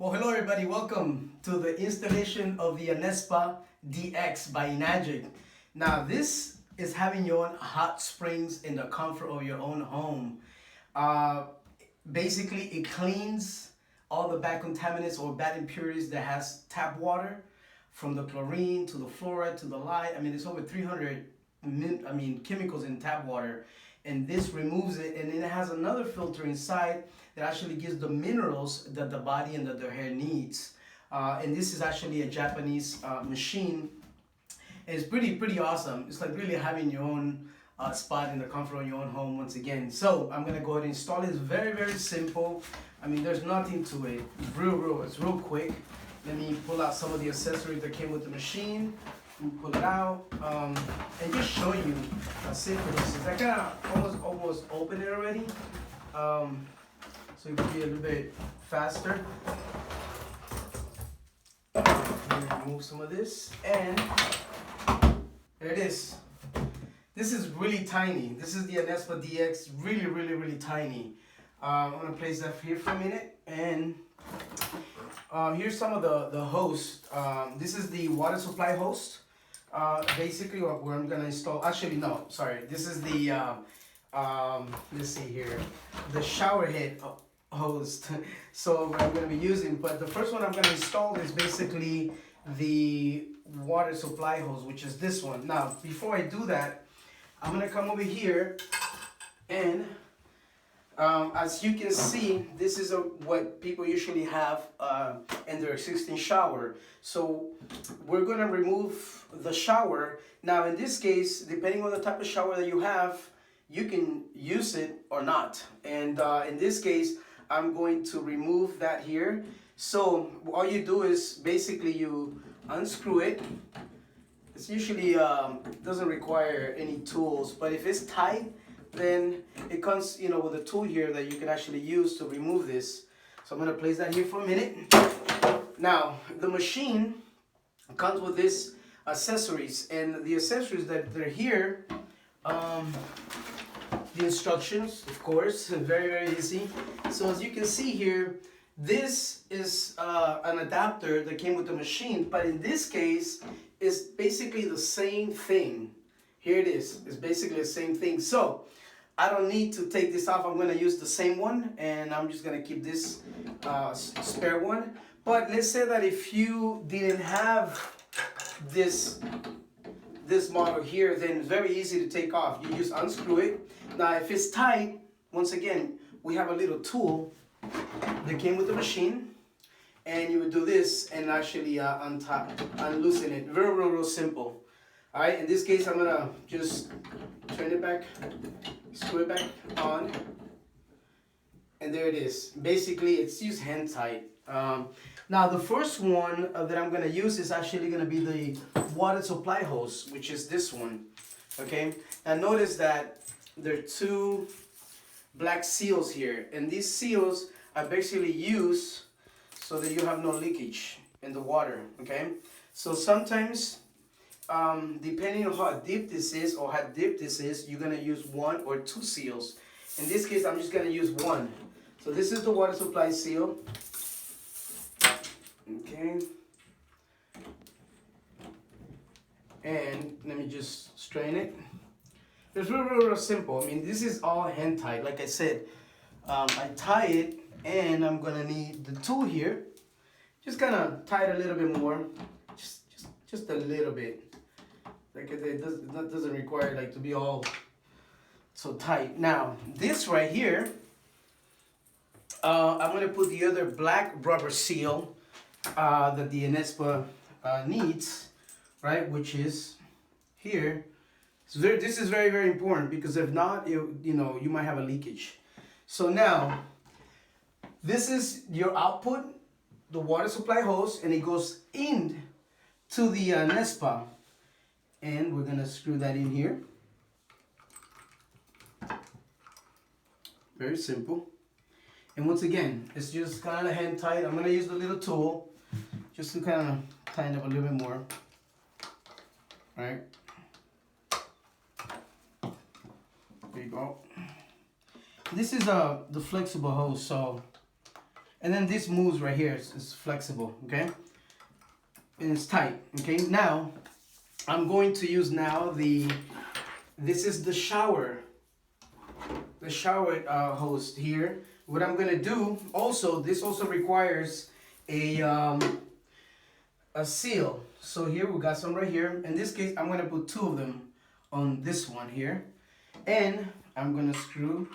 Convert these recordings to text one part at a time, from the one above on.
Well, hello everybody. Welcome to the installation of the ANESPA DX by Enagic. Now, this is having your own hot springs in the comfort of your own home. Basically, it cleans all the bad contaminants or bad impurities that has tap water, from the chlorine to the fluoride to the lye. I mean, it's over 300 chemicals in tap water, and this removes it. And then it has another filter inside that actually gives the minerals that the body and that the hair needs. And this is actually a Japanese machine. And it's pretty awesome. It's like really having your own spot in the comfort of your own home once again. So I'm gonna go ahead and install it. It's very simple. I mean, there's nothing to it. It's real quick. Let me pull out some of the accessories that came with the machine. Pull it out and just show you how simple this is. I kind of almost opened it already, so it can be a little bit faster. Remove some of this, and there it is. This is really tiny. This is the ANESPA DX, really tiny. I'm gonna place that here for a minute, and here's some of the hose. This is the water supply hose. Basically where I'm gonna install, actually no, sorry, this is the let's see here, the shower head hose. So I'm gonna be using, but the first one I'm gonna install is basically the water supply hose, which is this one. Now, before I do that, I'm gonna come over here, and as you can see, this is what people usually have in their existing shower. So we're gonna remove the shower. Now in this case, depending on the type of shower that you have, you can use it or not. And in this case, I'm going to remove that here. So all you do is basically you unscrew it. It's usually doesn't require any tools, but if it's tight, then it comes, with a tool here that you can actually use to remove this. So I'm gonna place that here for a minute. Now, the machine comes with this accessories, and the accessories that they're here, the instructions, of course, very easy. So as you can see here, this is an adapter that came with the machine, but in this case, it's basically the same thing. Here it is. It's basically the same thing. So I don't need to take this off. I'm going to use the same one, and I'm just going to keep this spare one. But let's say that if you didn't have this model here, then it's very easy to take off. You just unscrew it. Now, if it's tight, once again, we have a little tool that came with the machine, and you would do this and actually unloosen it. Real simple. All right, in this case, I'm gonna just turn it back, screw it back on, and there it is. Basically, it's just hand tight. Now, the first one that I'm gonna use is actually gonna be the water supply hose, which is this one, okay? And notice that there are two black seals here, and these seals are basically used so that you have no leakage in the water, okay? So sometimes, depending on how deep this is or how deep this is, you're gonna use one or two seals. In this case, I'm just gonna use one. So this is the water supply seal. Okay. And let me just strain it. It's real simple. I mean, this is all hand tied. Like I said, I tie it, and I'm gonna need the tool here. Just gonna tie it a little bit more, just a little bit. Like it doesn't require like to be all so tight. Now this right here, I'm gonna put the other black rubber seal that the ANESPA needs, right? Which is here. This is very important, because if not, you might have a leakage. So now, this is your output, the water supply hose, and it goes in to the ANESPA, and we're gonna screw that in here. Very simple. And once again, it's just kind of hand tight. I'm gonna use the little tool just to kind of tighten up a little bit more. All right. There you go. This is the flexible hose, so And then this moves right here. It's flexible, okay? And it's tight, okay? Now, I'm going to use now this is the shower hose here. What I'm gonna do also, this also requires a seal. So here we got some right here. In this case, I'm gonna put 2 of them on this one here. And I'm gonna screw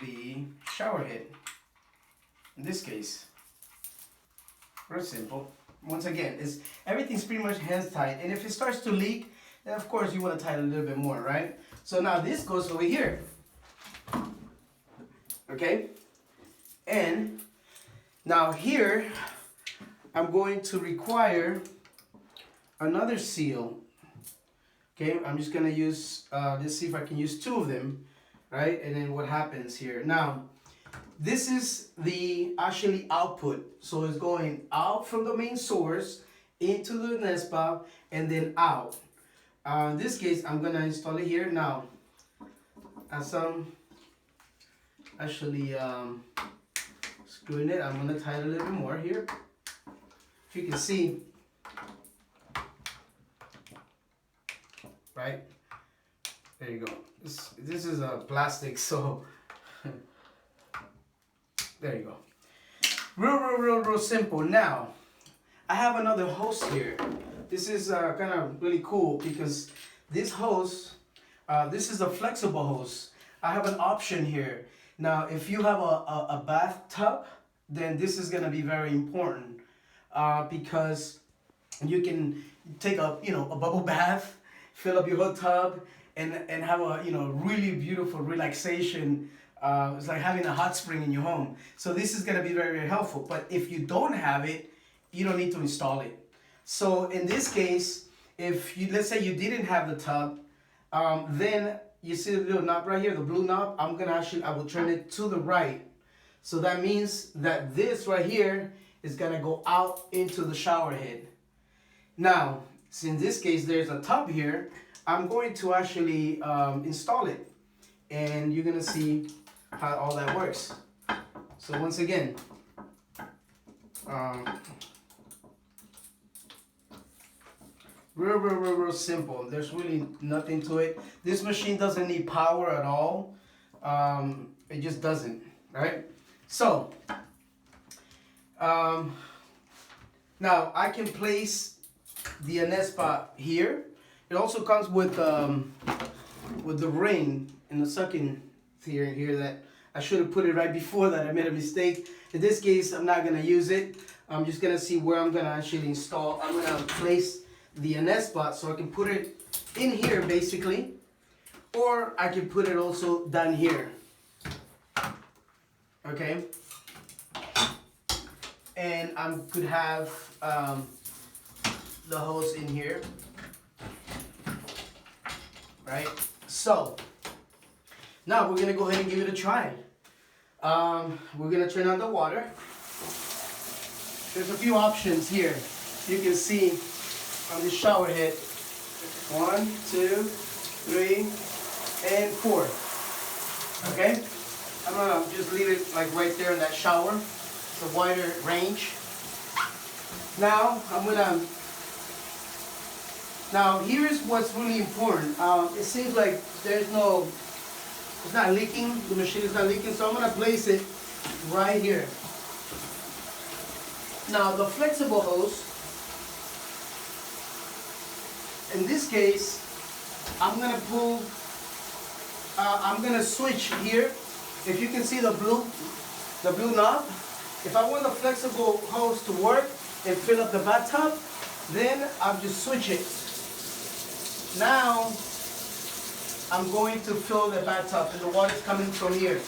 the shower head. In this case, very simple. Once again, everything's pretty much hands tight. And if it starts to leak, then of course you want to tighten a little bit more, right? So now this goes over here. Okay? And now here, I'm going to require another seal. Okay, I'm just gonna use, let's see if I can use 2 of them, right? And then what happens here. Now, this is the actually output. So it's going out from the main source into the ANESPA and then out. In this case, I'm gonna install it here. Now, as I'm actually screwing it, I'm gonna tie it a little bit more here. If you can see, right? There you go. This is a plastic, so there you go. Real simple. Now, I have another hose here. This is kind of really cool because this hose, this is a flexible hose. I have an option here. Now, if you have a bathtub, then this is gonna be very important because you can take a bubble bath, fill up your whole tub, and have a really beautiful relaxation. It's like having a hot spring in your home. So this is gonna be very helpful. But if you don't have it, you don't need to install it. So in this case, if you, let's say you didn't have the tub, then you see the little knob right here, the blue knob. I will turn it to the right. So that means that this right here is gonna go out into the shower head. Now, so in this case, there's a tub here. I'm going to actually install it, and you're gonna see how all that works. So once again, real simple. There's really nothing to it. This machine doesn't need power at all. It just doesn't, right? So now I can place the ANESPA here. It also comes with the ring and the sucking here that I should have put it right before that. I made a mistake. In this case, I'm not gonna use it. I'm just gonna see where I'm gonna actually install. I'm gonna place the ANESPA so I can put it in here basically, or I can put it also down here. Okay, and I could have the hose in here, right? So now we're gonna go ahead and give it a try. We're gonna turn on the water. There's a few options here. You can see on the shower head, 1, 2, 3, and 4. Okay, I'm gonna just leave it like right there in that shower. It's a wider range. Now here's what's really important. It seems like it's not leaking. The machine is not leaking, so I'm gonna place it right here. Now the flexible hose, in this case, I'm gonna switch here. If you can see the blue knob, if I want the flexible hose to work and fill up the bathtub, then I'll just switch it. Now, I'm going to fill the bathtub and the water's coming from here.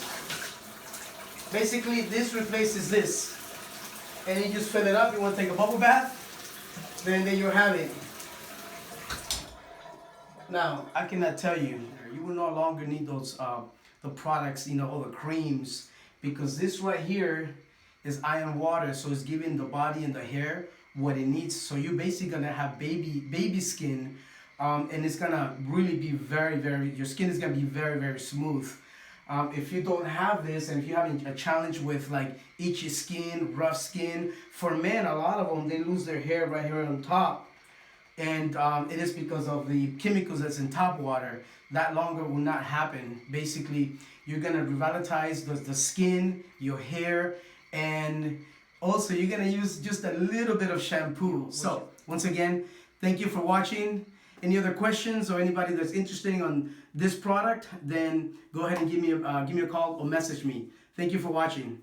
Basically, this replaces this. And you just fill it up. You want to take a bubble bath, then there you have it. Now, I cannot tell you, you will no longer need those the products, all the creams, because this right here is iron water, so it's giving the body and the hair what it needs. So you're basically gonna have baby skin, and it's gonna really be very, your skin is gonna be very, very smooth. If you don't have this, and if you're having a challenge with like itchy skin, rough skin, for men, a lot of them, they lose their hair right here on top. And it is because of the chemicals that's in tap water. That longer will not happen. Basically, you're gonna revitalize the skin, your hair, and also you're gonna use just a little bit of shampoo. So once again, thank you for watching. Any other questions or anybody that's interested on this product, then go ahead and give me a call or message me. Thank you for watching.